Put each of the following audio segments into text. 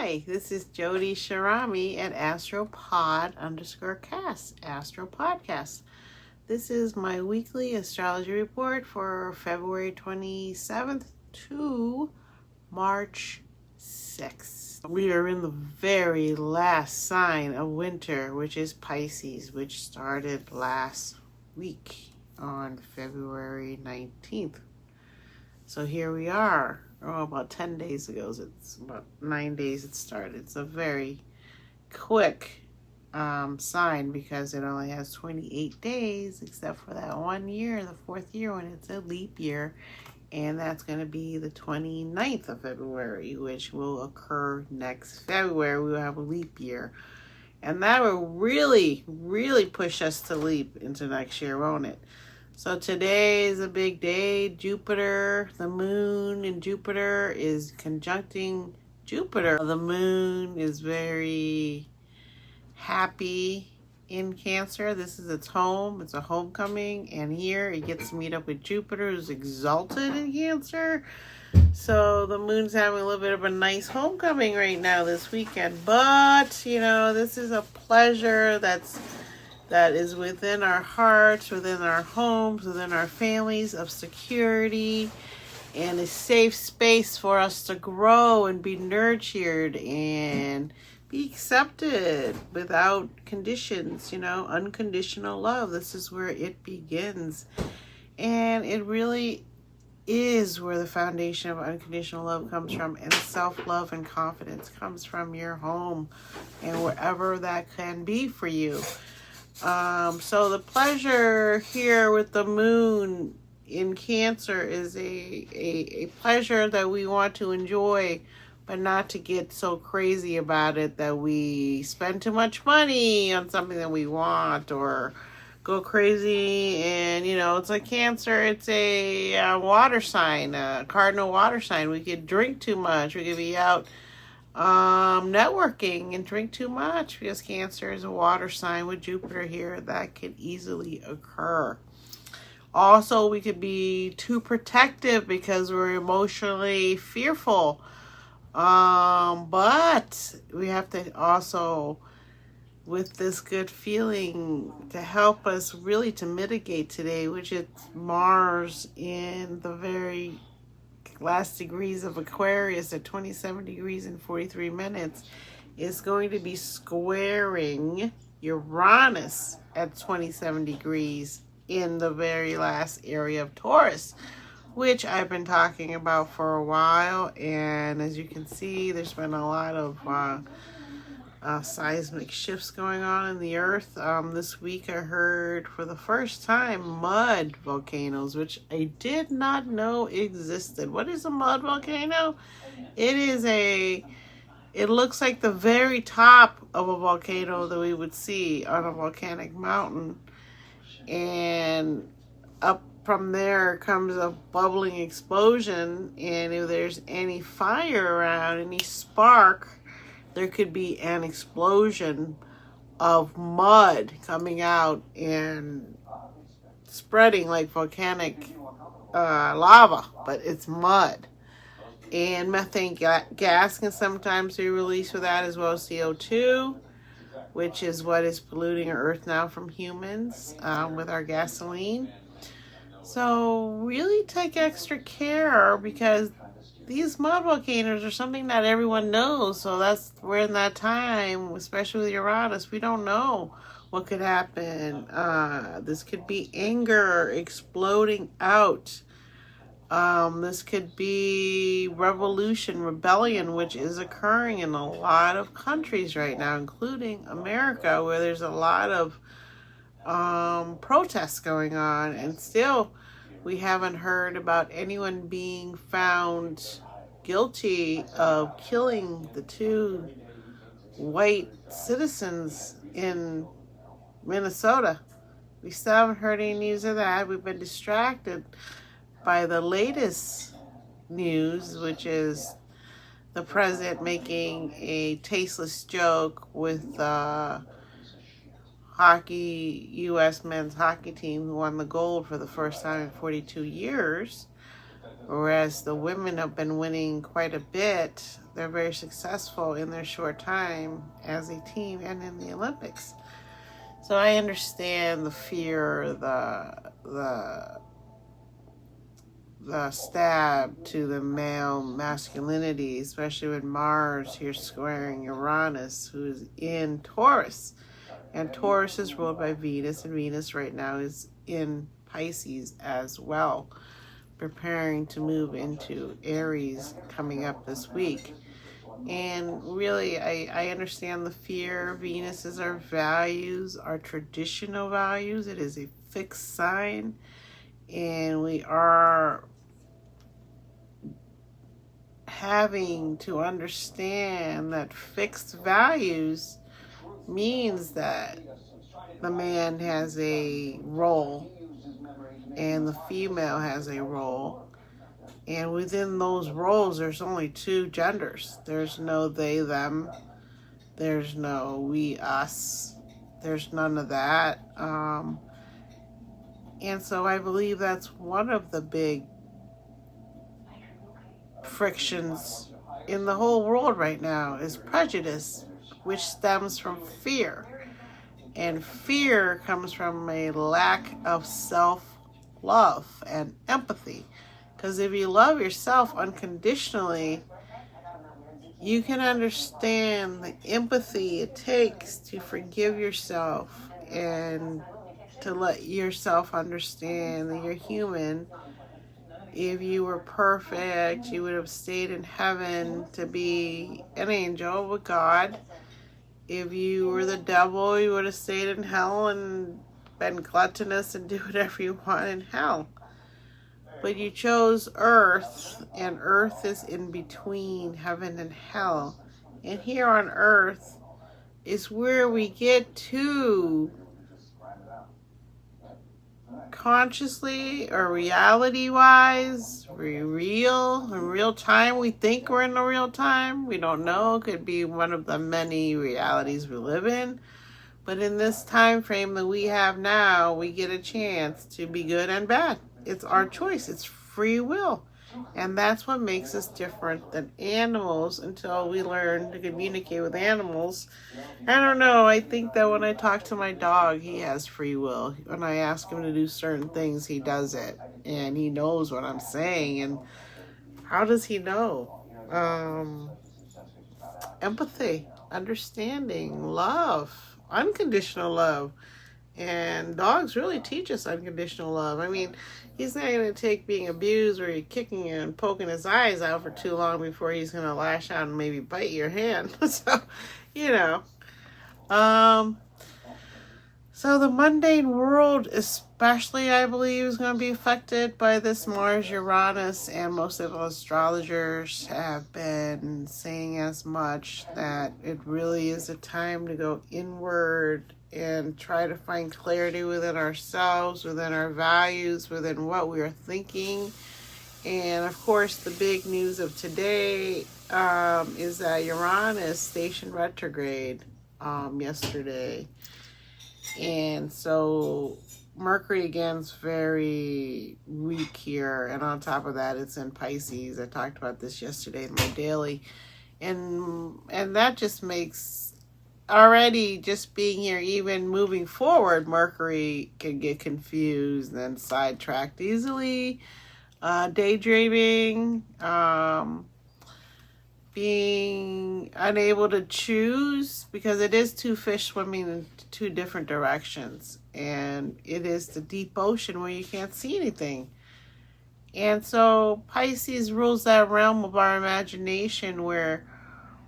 Hi, this is Jody Sharami at astropod_cast, Astro Podcast. This is my weekly astrology report for February 27th to March 6th. We are in the very last sign of winter, which is Pisces, which started last week on February 19th. So here we are. About 10 days ago. It's about 9 days it started. It's a very quick sign because it only has 28 days, except for that 1 year, the fourth year, when it's a leap year. And that's going to be the 29th of February, which will occur next February. We will have a leap year. And that will really, really push us to leap into next year, won't it? So today is a big day. Jupiter, the moon in Jupiter is conjuncting Jupiter. The moon is very happy in Cancer. This is its home. It's a homecoming. And here it gets to meet up with Jupiter, who's exalted in Cancer. So the moon's having a little bit of a nice homecoming right now this weekend. But, you know, this is a pleasure that is within our hearts, within our homes, within our families, of security and a safe space for us to grow and be nurtured and be accepted without conditions, unconditional love. This is where it begins. And it really is where the foundation of unconditional love comes from, and self-love and confidence comes from your home and wherever that can be for you. So the pleasure here with the moon in Cancer is a pleasure that we want to enjoy, but not to get so crazy about it that we spend too much money on something that we want or go crazy. And, it's like Cancer. It's a water sign, a cardinal water sign. We could drink too much. We could be out networking and drink too much because Cancer is a water sign with Jupiter here. That could easily occur. Also, we could be too protective because we're emotionally fearful. But we have to also, with this good feeling to help us really to mitigate today, which is Mars in the very last degrees of Aquarius at 27 degrees and 43 minutes, is going to be squaring Uranus at 27 degrees in the very last area of Taurus, which I've been talking about for a while. And as you can see, there's been a lot of seismic shifts going on in the earth. This week I heard for the first time mud volcanoes, which I did not know existed. What is a mud volcano? It looks like the very top of a volcano that we would see on a volcanic mountain. And up from there comes a bubbling explosion. And if there's any fire around, any spark, there could be an explosion of mud coming out and spreading like volcanic lava, but it's mud. And methane gas can sometimes be released with that, as well as CO2, which is what is polluting our earth now from humans with our gasoline. So really take extra care, because these mud volcanoes are something that everyone knows. So we're in that time, especially with Uranus. We don't know what could happen. This could be anger exploding out. This could be rebellion, which is occurring in a lot of countries right now, including America, where there's a lot of protests going on. And still, we haven't heard about anyone being found guilty of killing the 2 white citizens in Minnesota. We still haven't heard any news of that. We've been distracted by the latest news, which is the president making a tasteless joke with U.S. men's hockey team, who won the gold for the first time in 42 years. whereas the women have been winning quite a bit. They're very successful in their short time as a team and in the Olympics. So I understand the fear, the stab to the male masculinity, especially with Mars here squaring Uranus, who is in Taurus. And Taurus is ruled by Venus, and Venus right now is in Pisces as well, preparing to move into Aries coming up this week. And really, I understand the fear. Venus is our values, our traditional values. It is a fixed sign, and we are having to understand that fixed values means that the man has a role and the female has a role. And within those roles, there's only two genders. There's no they, them. There's no we, us. There's none of that. And so I believe that's one of the big frictions in the whole world right now is prejudice, which stems from fear. And fear comes from a lack of self-love and empathy. Because if you love yourself unconditionally, you can understand the empathy it takes to forgive yourself and to let yourself understand that you're human. If you were perfect, you would have stayed in heaven to be an angel with God. If you were the devil, you would have stayed in hell and been gluttonous and do whatever you want in hell. But you chose earth, and earth is in between heaven and hell. And here on earth is where we get to consciously or reality-wise, in real time. We think we're in the real time. We don't know. It could be one of the many realities we live in. But in this time frame that we have now, we get a chance to be good and bad. It's our choice. It's free will. And that's what makes us different than animals until we learn to communicate with animals. I don't know. I think that when I talk to my dog, he has free will. When I ask him to do certain things, he does it. And he knows what I'm saying. And how does he know? Empathy, understanding, love, unconditional love. And dogs really teach us unconditional love. I mean, he's not going to take being abused or you're kicking and poking his eyes out for too long before he's going to lash out and maybe bite your hand. So, you know. So the mundane world especially, I believe, is going to be affected by this Mars-Uranus, and most of the astrologers have been saying as much, that it really is a time to go inward and try to find clarity within ourselves, within our values, within what we are thinking. And of course, the big news of today is that Uranus stationed retrograde yesterday. And so Mercury again is very weak here, and on top of that, it's in Pisces. I talked about this yesterday in my daily, and that just makes already just being here, even moving forward, Mercury can get confused and sidetracked easily, daydreaming, being unable to choose, because it is two fish swimming in two different directions, and it is the deep ocean where you can't see anything. And so Pisces rules that realm of our imagination where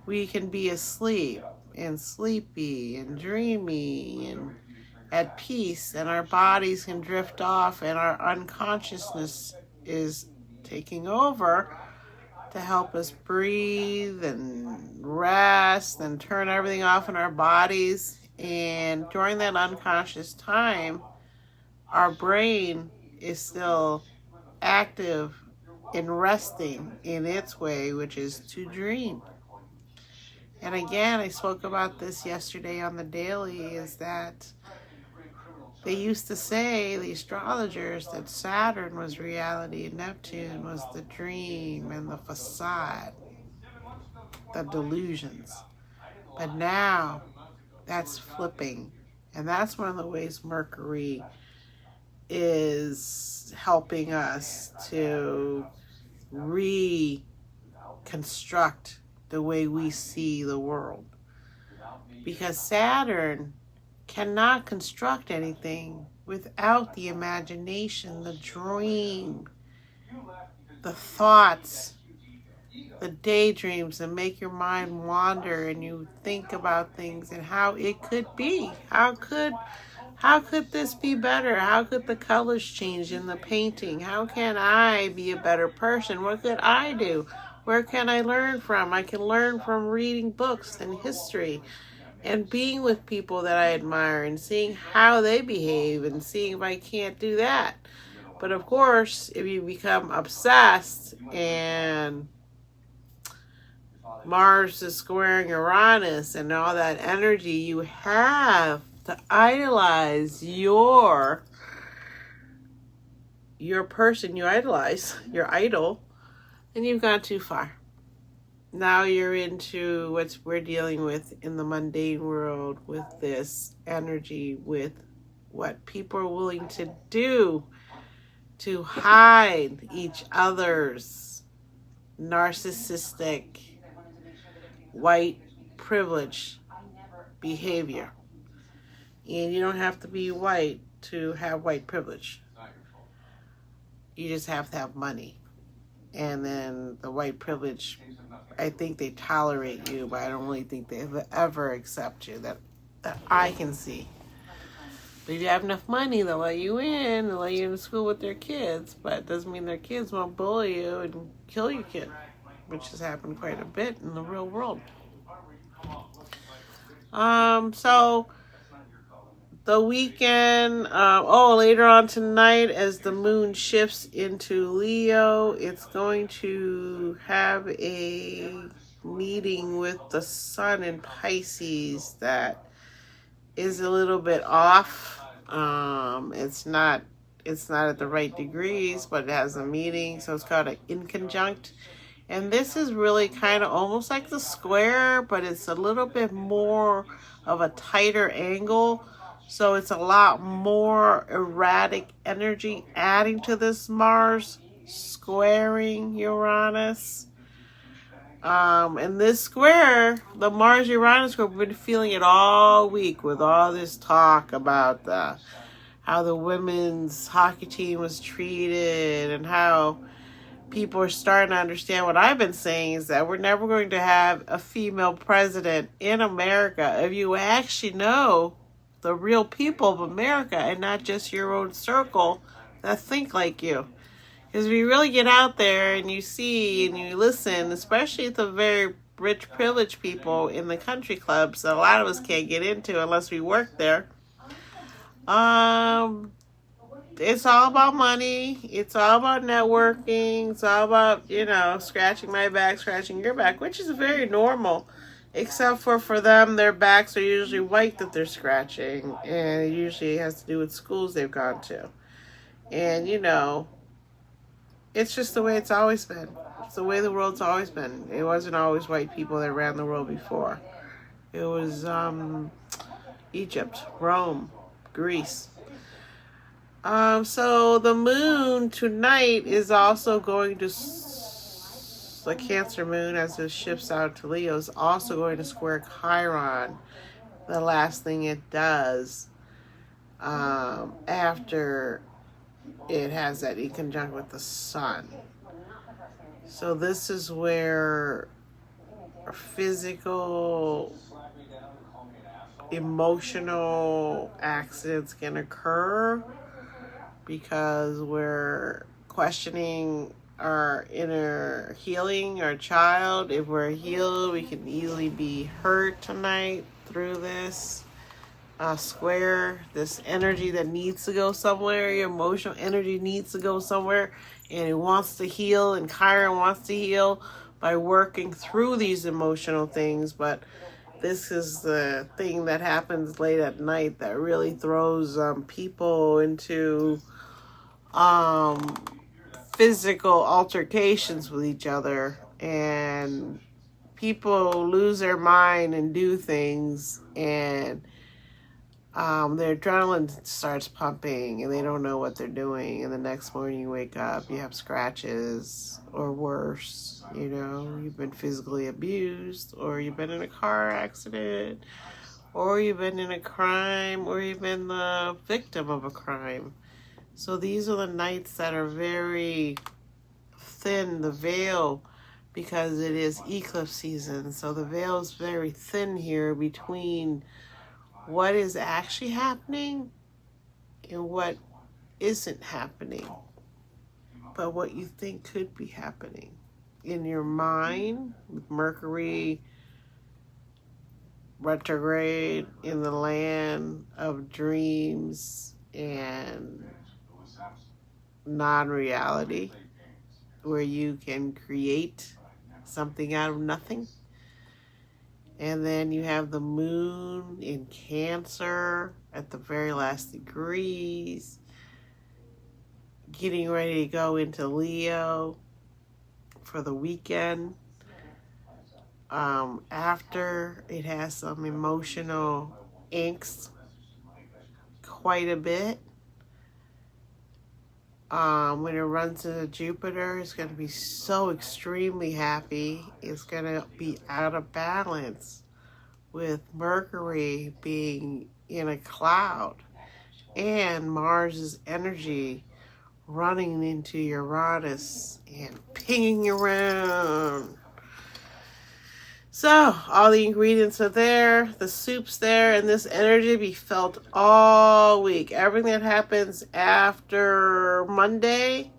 we can be asleep and sleepy and dreamy and at peace, and our bodies can drift off, and our unconsciousness is taking over to help us breathe and rest and turn everything off in our bodies. And during that unconscious time, our brain is still active and resting in its way, which is to dream. And again, I spoke about this yesterday on the daily, is that they used to say, the astrologers, that Saturn was reality and Neptune was the dream and the facade, the delusions. But now that's flipping. And that's one of the ways Mercury is helping us to reconstruct the way we see the world. Because Saturn cannot construct anything without the imagination, the dream, the thoughts, the daydreams that make your mind wander and you think about things and how it could be. How could this be better? How could the colors change in the painting? How can I be a better person? What could I do? Where can I learn from? I can learn from reading books and history and being with people that I admire and seeing how they behave and seeing if I can't do that. But of course, if you become obsessed and Mars is squaring Uranus and all that energy you have to idolize your person you idolize, your idol, and you've gone too far. Now you're into what we're dealing with in the mundane world with this energy, with what people are willing to do to hide each other's narcissistic, white privilege behavior. And you don't have to be white to have white privilege. You just have to have money. And then the white privilege, I think they tolerate you, but I don't really think they ever accept you, that I can see. But if you have enough money, they'll let you in, they'll let you in school with their kids, but it doesn't mean their kids won't bully you and kill your kid, which has happened quite a bit in the real world. So the weekend, later on tonight, as the moon shifts into Leo, it's going to have a meeting with the sun in Pisces that is a little bit off. It's not at the right degrees, but it has a meeting, so it's called an inconjunct. And this is really kind of almost like the square, but it's a little bit more of a tighter angle. So it's a lot more erratic energy adding to this Mars squaring Uranus. And this square, the Mars-Uranus square, we've been feeling it all week with all this talk about how the women's hockey team was treated and how people are starting to understand what I've been saying is that we're never going to have a female president in America if you actually know the real people of America and not just your own circle that think like you. Because if you really get out there and you see and you listen, especially the very rich, privileged people in the country clubs that a lot of us can't get into unless we work there, it's all about money. It's all about networking. It's all about, scratching my back, scratching your back, which is very normal. Except for them, their backs are usually white that they're scratching. And it usually has to do with schools they've gone to. And, it's just the way it's always been. It's the way the world's always been. It wasn't always white people that ran the world before. It was Egypt, Rome, Greece. So the moon tonight is also going to, the Cancer moon, as it shifts out to Leo, is also going to square Chiron. The last thing it does after it has that inconjunct with the sun. So this is where physical, emotional accidents can occur because we're questioning our inner healing, our child. If we're healed, we can easily be hurt tonight through this square, this energy that needs to go somewhere. Your emotional energy needs to go somewhere, and it wants to heal, and Chiron wants to heal by working through these emotional things, but This is the thing that happens late at night that really throws people into physical altercations with each other, and people lose their mind and do things, and their adrenaline starts pumping and they don't know what they're doing, and the next morning you wake up, you have scratches or worse. You know, you've been physically abused, or you've been in a car accident, or you've been in a crime, or you've been the victim of a crime. So these are the nights that are very thin, the veil, because it is eclipse season. So the veil is very thin here between what is actually happening and what isn't happening, but what you think could be happening in your mind, with Mercury retrograde in the land of dreams and non-reality, where you can create something out of nothing. And then you have the moon in Cancer at the very last degrees, getting ready to go into Leo for the weekend. After it has some emotional angst quite a bit. When it runs into Jupiter, it's going to be so extremely happy. It's going to be out of balance with Mercury being in a cloud and Mars's energy running into Uranus and pinging around. So all the ingredients are there, the soup's there, and this energy be felt all week. Everything that happens after Monday,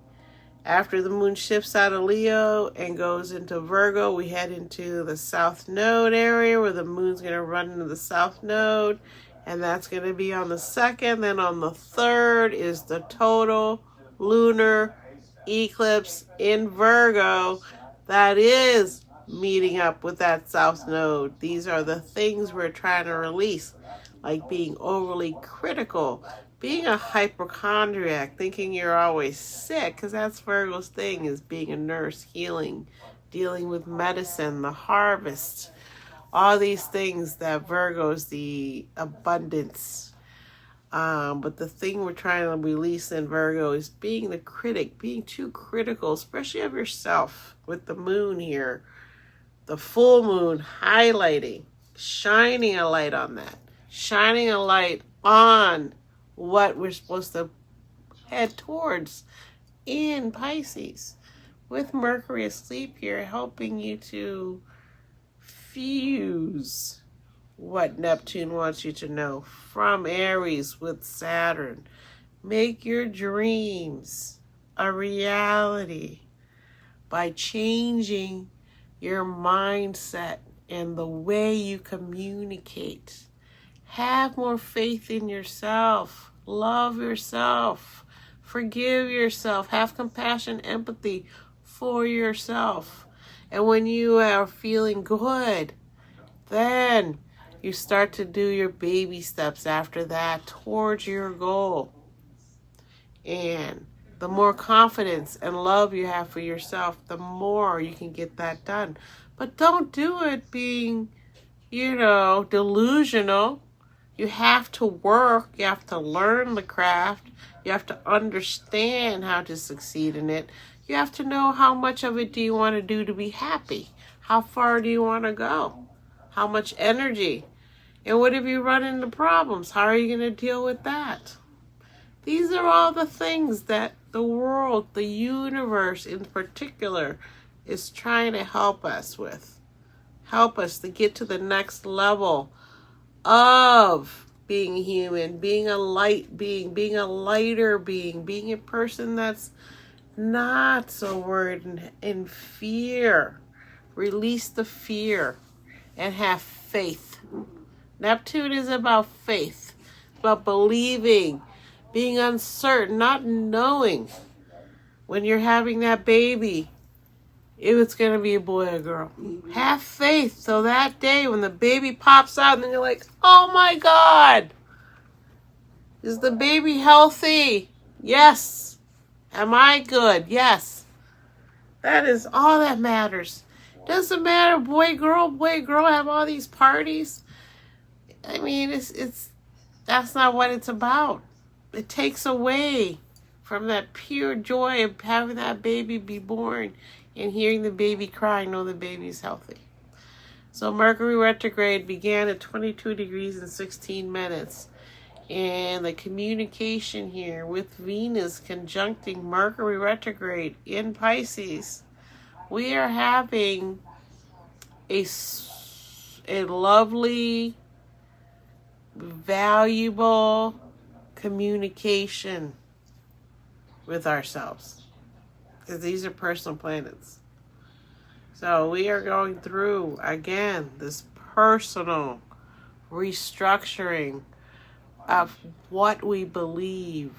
after the moon shifts out of Leo and goes into Virgo, we head into the South Node area where the moon's going to run into the South Node, and that's going to be on the 2nd. Then on the 3rd is the total lunar eclipse in Virgo that is meeting up with that South Node. These are the things we're trying to release, like being overly critical, being a hypochondriac, thinking you're always sick, because that's Virgo's thing, is being a nurse, healing, dealing with medicine, the harvest, all these things that Virgo's the abundance. But the thing we're trying to release in Virgo is being the critic, being too critical, especially of yourself, with the moon here. The full moon highlighting, shining a light on that, shining a light on what we're supposed to head towards in Pisces, with Mercury asleep here, helping you to fuse what Neptune wants you to know from Aries with Saturn. Make your dreams a reality by changing your mindset and the way you communicate. Have more faith in yourself. Love yourself. Forgive yourself. Have compassion, empathy for yourself. And when you are feeling good, then you start to do your baby steps after that towards your goal. And the more confidence and love you have for yourself, the more you can get that done. But don't do it being, delusional. You have to work. You have to learn the craft. You have to understand how to succeed in it. You have to know how much of it do you want to do to be happy. How far do you want to go? How much energy? And what if you run into problems? How are you going to deal with that? These are all the things that the world, the universe in particular, is trying to help us with. Help us to get to the next level of being human, being a light being, being a lighter being a person that's not so worried in fear. Release the fear and have faith. Neptune is about faith, about believing, being uncertain, not knowing when you're having that baby. if it's going to be a boy or girl. Have faith. So that day when the baby pops out, and then you're like, oh my God, is the baby healthy? Yes. Am I good? Yes. That is all that matters. Doesn't matter, boy, girl, have all these parties. I mean, it's that's not what it's about. It takes away from that pure joy of having that baby be born and hearing the baby cry, know the baby's healthy. So Mercury retrograde began at 22 degrees and 16 minutes. And the communication here with Venus conjuncting Mercury retrograde in Pisces, we are having a lovely, valuable communication with ourselves, because these are personal planets. So we are going through, again, this personal restructuring of what we believe,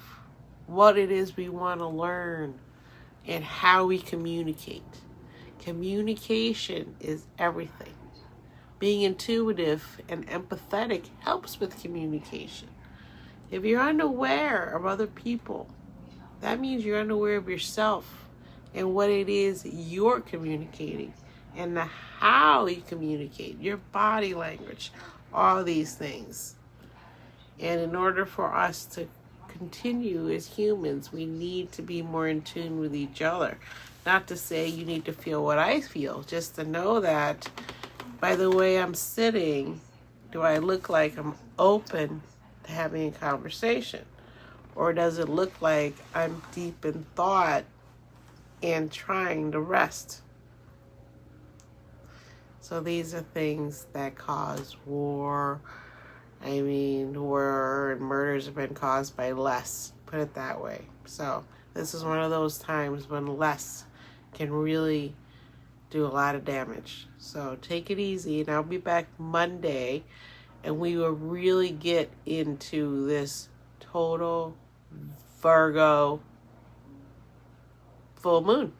what it is we want to learn, and how we communicate. Communication is everything. Being intuitive and empathetic helps with communication. If you're unaware of other people, that means you're unaware of yourself and what it is you're communicating and how you communicate, your body language, all these things. And in order for us to continue as humans, we need to be more in tune with each other. Not to say you need to feel what I feel, just to know that by the way I'm sitting, do I look like I'm open to having a conversation? Or does it look like I'm deep in thought and trying to rest? So these are things that cause war. I mean, war and murders have been caused by less, put it that way. So this is one of those times when less can really do a lot of damage. So take it easy, and I'll be back Monday, and we will really get into this total Virgo full moon.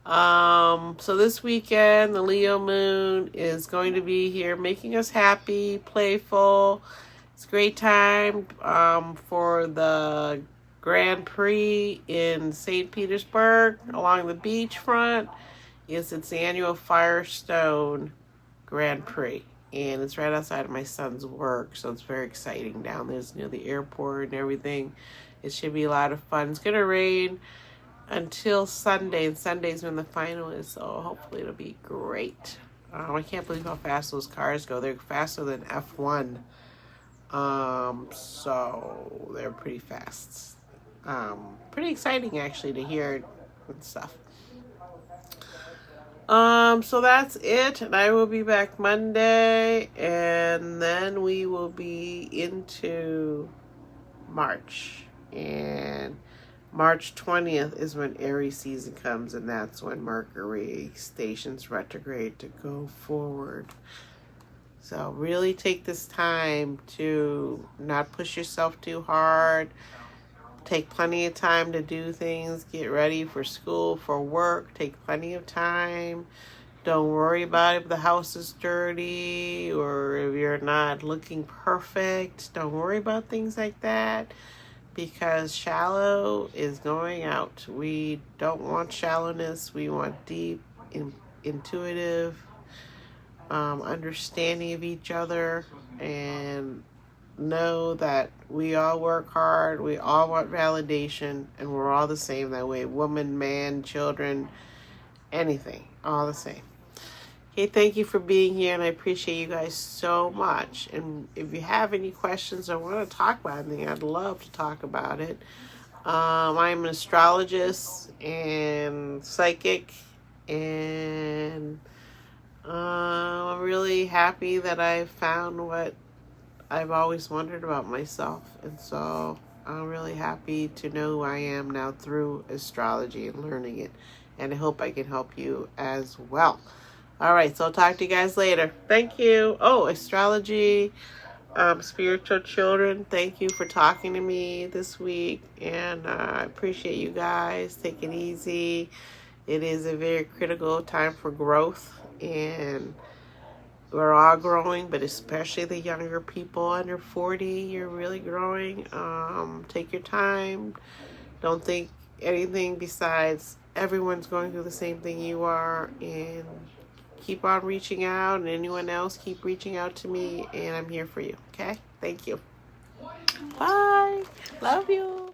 So this weekend, the Leo moon is going to be here, making us happy, playful. It's a great time for the Grand Prix in St. Petersburg along the beachfront. It's the annual Firestone Grand Prix, and it's right outside of my son's work, so it's very exciting down there. It's near the airport and everything. It should be a lot of fun. It's going to rain until Sunday, and Sunday's when the final is, so hopefully it'll be great. I can't believe how fast those cars go. They're faster than F1. So they're pretty fast. Pretty exciting actually to hear and stuff. So that's it, and I will be back Monday, and then we will be into March, and March 20th is when Aries season comes, and that's when Mercury stations retrograde to go forward. So really take this time to not push yourself too hard. Take plenty of time to do things. Get ready for school, for work. Take plenty of time. Don't worry about if the house is dirty or if you're not looking perfect. Don't worry about things like that, because shallow is going out. We don't want shallowness. We want deep, intuitive understanding of each other, and know that we all work hard, we all want validation, and we're all the same that way. Woman, man, children, anything, all the same. Okay, thank you for being here, and I appreciate you guys so much. And if you have any questions or want to talk about anything, I'd love to talk about it. I'm an astrologist and psychic, and I'm really happy that I found what I've always wondered about myself, and so I'm really happy to know who I am now through astrology and learning it, and I hope I can help you as well. All right, so I'll talk to you guys later. Thank you. Oh, astrology, spiritual children, thank you for talking to me this week, and I appreciate you guys. Take it easy. It is a very critical time for growth, and we're all growing, but especially the younger people under 40, you're really growing. Take your time. Don't think anything besides everyone's going through the same thing you are, and keep on reaching out, and anyone else, keep reaching out to me, and I'm here for you. Okay? Thank you. Bye. Love you.